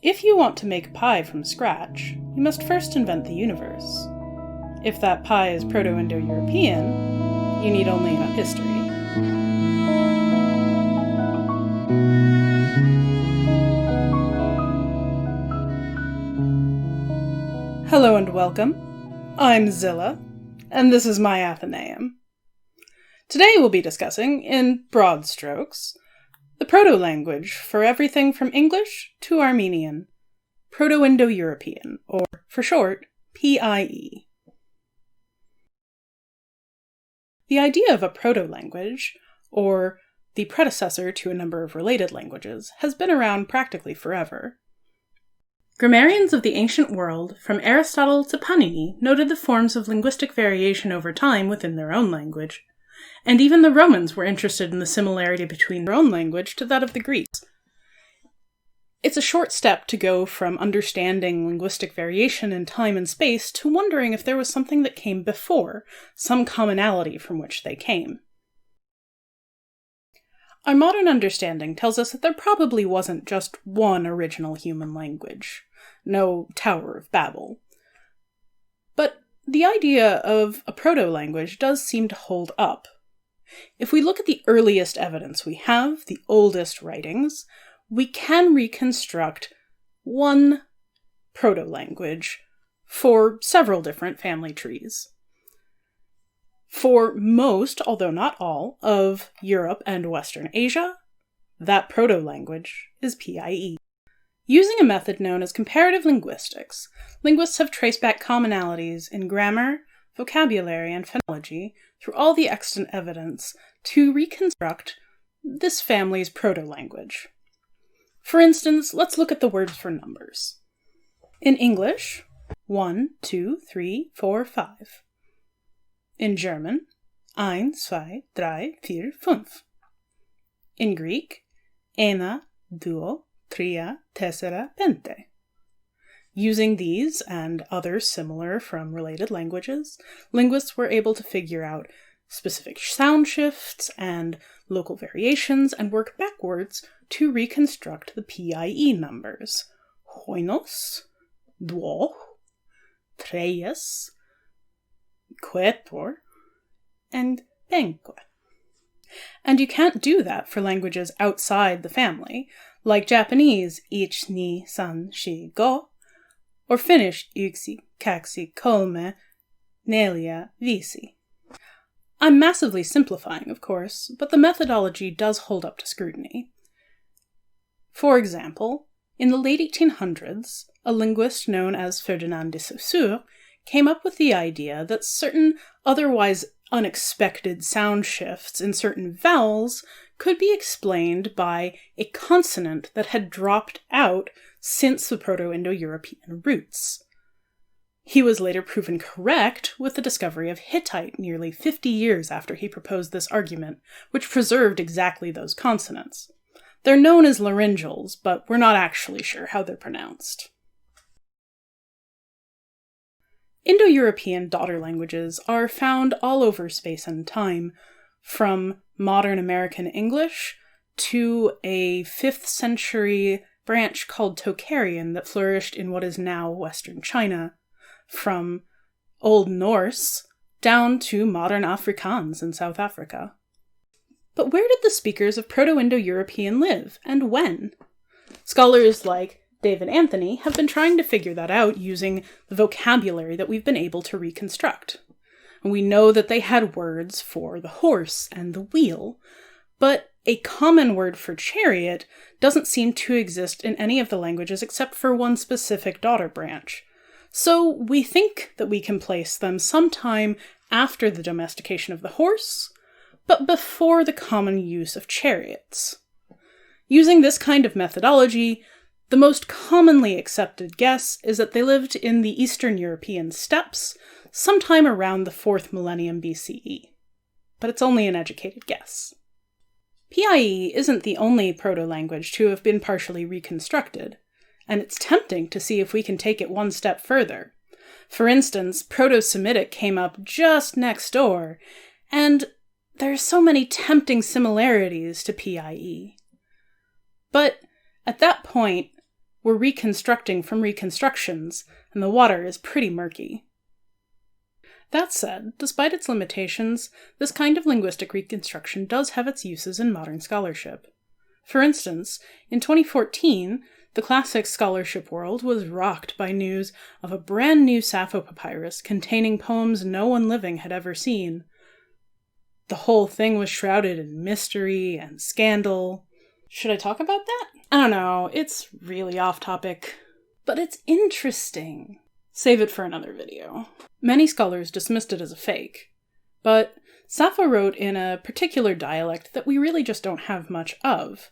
If you want to make pie from scratch, you must first invent the universe. If that pie is Proto-Indo-European, you need only enough history. Hello and welcome. I'm Zilla, and this is my Athenaeum. Today we'll be discussing, in broad strokes, the proto-language for everything from English to Armenian, Proto-Indo-European, or, for short, PIE. The idea of a proto-language, or the predecessor to a number of related languages, has been around practically forever. Grammarians of the ancient world, from Aristotle to Panini, noted the forms of linguistic variation over time within their own language. And even the Romans were interested in the similarity between their own language to that of the Greeks. It's a short step to go from understanding linguistic variation in time and space to wondering if there was something that came before, some commonality from which they came. Our modern understanding tells us that there probably wasn't just one original human language, no Tower of Babel. But the idea of a proto-language does seem to hold up. If we look at the earliest evidence we have, the oldest writings, we can reconstruct one proto-language for several different family trees. For most, although not all, of Europe and Western Asia, that proto-language is PIE. Using a method known as comparative linguistics, linguists have traced back commonalities in grammar, vocabulary, and phonology through all the extant evidence to reconstruct this family's proto-language. For instance, let's look at the words for numbers. In English, 1, 2, 3, 4, 5. In German, 1, 2, 3, 4, 5. In Greek, 1, 2, 3, 4, 5. Using these and other similar from related languages, linguists were able to figure out specific sound shifts and local variations and work backwards to reconstruct the PIE numbers: hoinos, duo, tres, quator, and penque. And you can't do that for languages outside the family, like Japanese, ich, ni, san, shi, go, or Finnish, yksi, kaksi, kolme, neljä, viisi. I'm massively simplifying, of course, but the methodology does hold up to scrutiny. For example, in the late 1800s, a linguist known as Ferdinand de Saussure came up with the idea that certain otherwise unexpected sound shifts in certain vowels could be explained by a consonant that had dropped out since the Proto-Indo-European roots. He was later proven correct with the discovery of Hittite nearly 50 years after he proposed this argument, which preserved exactly those consonants. They're known as laryngeals, but we're not actually sure how they're pronounced. Indo-European daughter languages are found all over space and time, from modern American English to a 5th century branch called Tocharian that flourished in what is now Western China, from Old Norse down to modern Afrikaans in South Africa. But where did the speakers of Proto-Indo-European live, and when? Scholars like David Anthony have been trying to figure that out using the vocabulary that we've been able to reconstruct. And we know that they had words for the horse and the wheel, but a common word for chariot doesn't seem to exist in any of the languages except for one specific daughter branch. So we think that we can place them sometime after the domestication of the horse, but before the common use of chariots. Using this kind of methodology, the most commonly accepted guess is that they lived in the Eastern European steppes sometime around the 4th millennium BCE. But it's only an educated guess. PIE isn't the only proto-language to have been partially reconstructed, and it's tempting to see if we can take it one step further. For instance, Proto-Semitic came up just next door, and there are so many tempting similarities to PIE. But at that point, we're reconstructing from reconstructions, and the water is pretty murky. That said, despite its limitations, this kind of linguistic reconstruction does have its uses in modern scholarship. For instance, in 2014, the classics scholarship world was rocked by news of a brand new Sappho papyrus containing poems no one living had ever seen. The whole thing was shrouded in mystery and scandal. Should I talk about that? I don't know, it's really off topic. But it's interesting. Save it for another video. Many scholars dismissed it as a fake, but Sappho wrote in a particular dialect that we really just don't have much of.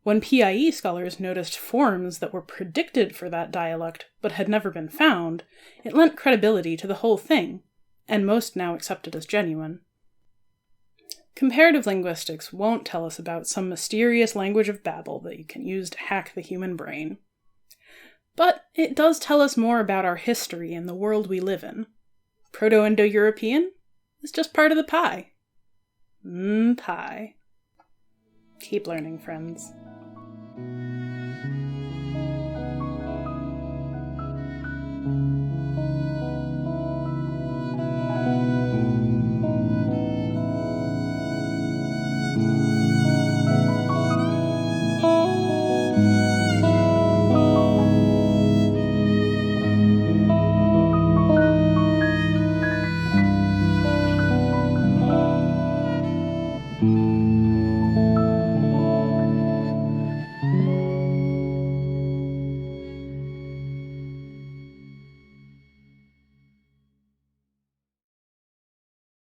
When PIE scholars noticed forms that were predicted for that dialect but had never been found, it lent credibility to the whole thing, and most now accept it as genuine. Comparative linguistics won't tell us about some mysterious language of Babel that you can use to hack the human brain. But it does tell us more about our history and the world we live in. Proto-Indo-European is just part of the pie. Pie. Keep learning, friends.